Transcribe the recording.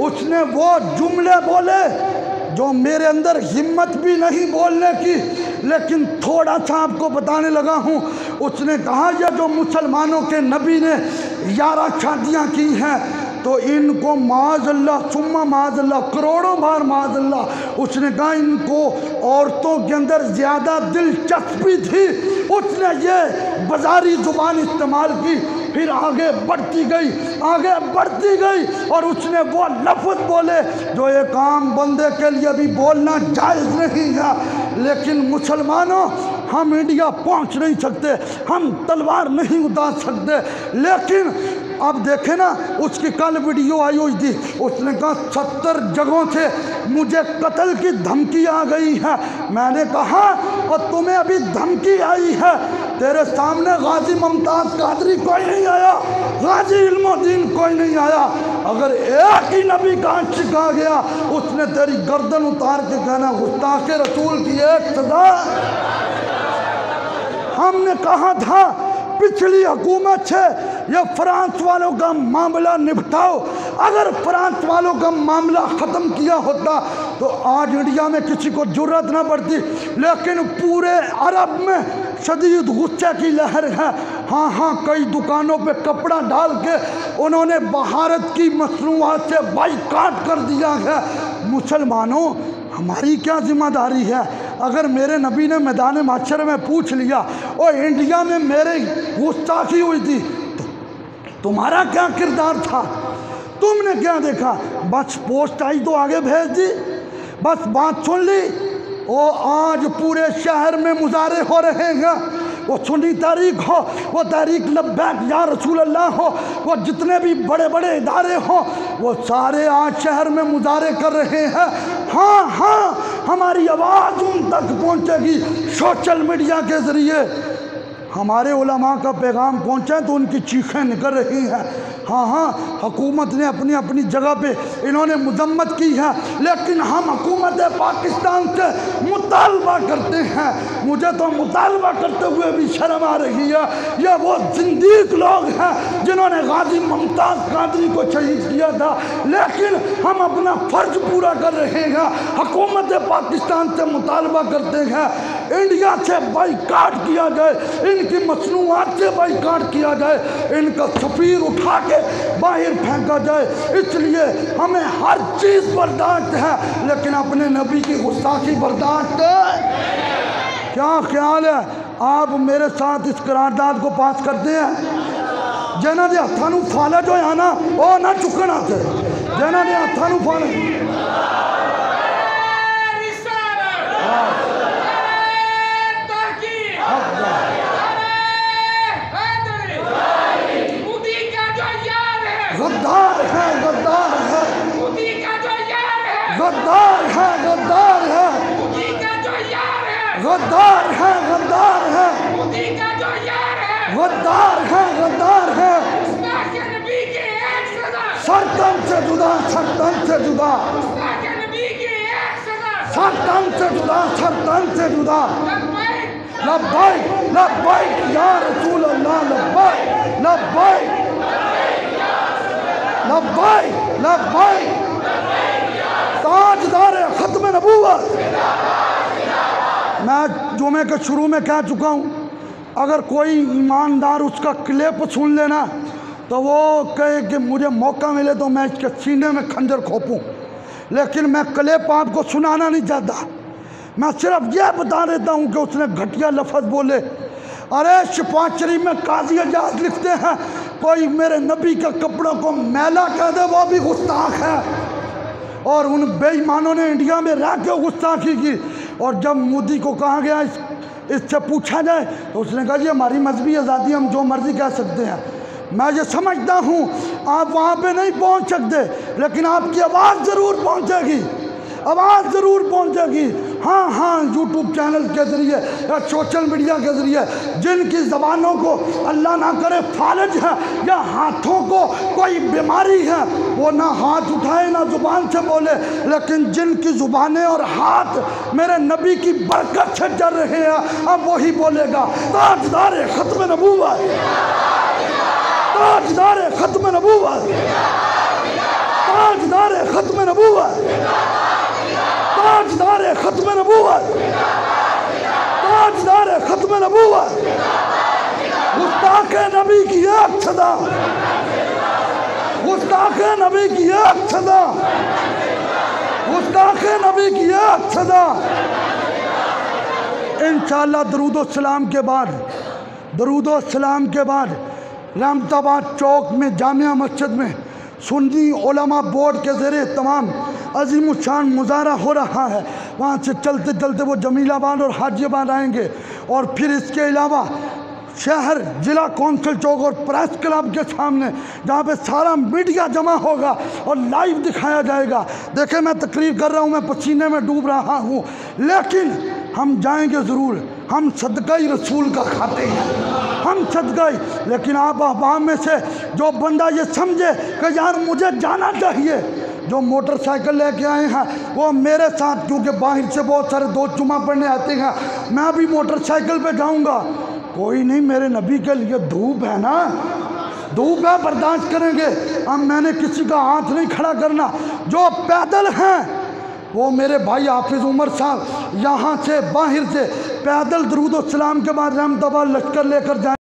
उसने वो जुमले बोले जो मेरे अंदर हिम्मत भी नहीं बोलने की, लेकिन थोड़ा सा आपको बताने लगा हूँ। उसने कहा ये जो मुसलमानों के नबी ने 11 शादियाँ की हैं तो इनको माज़अल्लाह सुम्मा माज़अल्लाह करोड़ों बार माज़अल्लाह। उसने कहा इनको औरतों के अंदर ज़्यादा दिलचस्पी थी। उसने ये बाजारी ज़ुबान इस्तेमाल की, फिर आगे बढ़ती गई, आगे बढ़ती गई और उसने वो लफ्ज़ बोले जो एक आम बंदे के लिए भी बोलना जायज़ नहीं है। लेकिन मुसलमानों, हम इंडिया पहुंच नहीं सकते, हम तलवार नहीं उतार सकते, लेकिन अब देखे ना, उसकी कल वीडियो आई हुई थी। उसने कहा 70 जगहों से मुझे कत्ल की धमकी आ गई है। मैंने कहा और तुम्हें अभी धमकी आई है, तेरे सामने गाजी मुमताज़ कादरी कोई नहीं आया, गाजी इल्मुद्दीन कोई नहीं आया। अगर एक ही नबी का आशिक आ गया, उसने तेरी गर्दन उतार के कहना गुस्ताख रसूल की एक सदा। हमने कहा था पिछली हुकूमत से ये फ्रांस वालों का मामला निपटाओ। अगर फ्रांस वालों का मामला ख़त्म किया होता तो आज इंडिया में किसी को जुर्रत ना पड़ती, लेकिन पूरे अरब में शदीद गुस्से की लहर है। हाँ हाँ, कई दुकानों पे कपड़ा डाल के उन्होंने भारत की मसनूआत से बाइकाट कर दिया है। मुसलमानों, हमारी क्या जिम्मेदारी है? अगर मेरे नबी ने मैदान माशर में पूछ लिया और इंडिया में मेरे गुस्ताखी हुई थी तो तुम्हारा क्या किरदार था? तुमने क्या देखा? बस पोस्ट आई तो आगे भेज दी, बस बात सुन ली। वो आज पूरे शहर में मुजाहरे हो रहे हैं, वो सुन्नी तारीख हो, वो तहरीक लब्बैक या रसूल अल्लाह हो, वो जितने भी बड़े बड़े इदारे हों, वो सारे आज शहर में मुजाहरे कर रहे हैं। हाँ हाँ, हमारी आवाज़ उन तक पहुँचेगी सोशल मीडिया के ज़रिए। हमारे उलमा का पैगाम पहुँचा तो उनकी चीखें निकल रही हैं। हाँ हाँ, हुकूमत ने अपनी अपनी जगह पे इन्होंने मजम्मत की है, लेकिन हम हुकूमत पाकिस्तान से मुतालबा करते हैं। मुझे तो मुतालबा करते हुए भी शर्म आ रही है। ये वो जिंदीक लोग हैं जिन्होंने गाजी मुमताज़ कादरी को शहीद किया था, लेकिन हम अपना फ़र्ज पूरा कर रहे हैं। हुकूमत पाकिस्तान से मुतालबा करते हैं इंडिया से बाइकाट किया जाए, इनकी मसनूआत से बाइकाट किया जाए, इनका सफ़ीर उठा के बाहर फेंका जाए। इसलिए हमें हर चीज़ बर्दाश्त है, लेकिन अपने नबी की गुस्ताखी बर्दाश्त है। क्या ख्याल है? आप मेरे साथ इस करारदाद को पास करते हैं? जिन्हों के हत्थों में फाला जो है ना, वो ना चुकना थे। जिन्हों के हत्थों में फाला गद्दार है, गद्दार है, गद्दार है, गद्दार है, गद्दार है, गद्दार है, गद्दार है, गद्दार है। सरतन से जुदा, सरतन से जुदा, सरतन से जुदा, सरतन से जुदा। लब्बैक लब्बैक या रसूल अल्लाह, लब्बैक लब्बैक लब्बैक लब्बैक। ताजदार ख़त्म नबूवत। मैं जुमे के शुरू में कह चुका हूँ, अगर कोई ईमानदार उसका क्लिप सुन लेना तो वो कहे कि मुझे मौका मिले तो मैं इसके सीने में खंजर खोपूँ, लेकिन मैं क्लिप आपको सुनाना नहीं चाहता। मैं सिर्फ यह बता देता हूँ कि उसने घटिया लफ्ज़ बोले। अरे शिफात शरीफ में काजी एजाज लिखते हैं कोई मेरे नबी के कपड़ों को मैला कह दे वो भी गुस्ताख है। और उन बेईमानों ने इंडिया में रह के गुस्ताखी की। और जब मोदी को कहा गया इससे पूछा जाए तो उसने कहा जी हमारी मजहबी आज़ादी, हम जो मर्जी कह सकते हैं। मैं ये समझता हूँ आप वहाँ पे नहीं पहुँच सकते, लेकिन आपकी आवाज़ ज़रूर पहुँचेगी, आवाज़ ज़रूर पहुँचेगी। हाँ हाँ, यूट्यूब चैनल के ज़रिए या सोशल मीडिया के ज़रिए जिनकी ज़बानों को अल्लाह ना करे फालज है या हाथों को कोई बीमारी है, वो ना हाथ उठाए ना ज़ुबान से बोले, लेकिन जिनकी ज़ुबानें और हाथ मेरे नबी की बरकत से चल रहे हैं, अब वही बोलेगा। ताजदार ख़त्म नबूवत, ताजदार ख़त्म नबूवत, ताजदार ख़त्म नबूवत, ताजदार खत्म नबूवत, ताजदार खत्म नबूवत, गुस्ताख नबी की एक सदा, गुस्ताख नबी की एक सदा, गुस्ताख नबी की एक सदा। इंशाअल्लाह दरूदो सलाम के बाद, दरूदो सलाम के बाद रहमताबाद चौक में जामिया मस्जिद में सुन्नी उलमा बोर्ड के ज़रिए तमाम अजीमुशान मुजाहरा हो रहा है। वहाँ से चलते चलते वो जमीलाबाद और हाजियाबाद आएंगे और फिर इसके अलावा शहर जिला कौंसिल चौक और प्रेस क्लब के सामने जहाँ पे सारा मीडिया जमा होगा और लाइव दिखाया जाएगा। देखें मैं तकरीर कर रहा हूँ, मैं पसीने में डूब रहा हूँ, लेकिन हम जाएंगे ज़रूर। हम सदक़ा रसूल का खाते हैं, हम सदक़ा। लेकिन आप अहबाब में से जो बंदा ये समझे कि यार मुझे जाना चाहिए, जो मोटरसाइकिल लेके आए हैं वो मेरे साथ, क्योंकि बाहर से बहुत सारे दोस्त जुमा पढ़ने आते हैं, मैं भी मोटरसाइकिल पे जाऊंगा। कोई नहीं, मेरे नबी के लिए धूप है ना, धूप है, बर्दाश्त करेंगे। अब मैंने किसी का हाथ नहीं खड़ा करना। जो पैदल हैं वो मेरे भाई हाफिज़ उमर साहब यहाँ से बाहर से पैदल दरूद व सलाम के बाद रहमताबाद लश्कर लेकर जाए।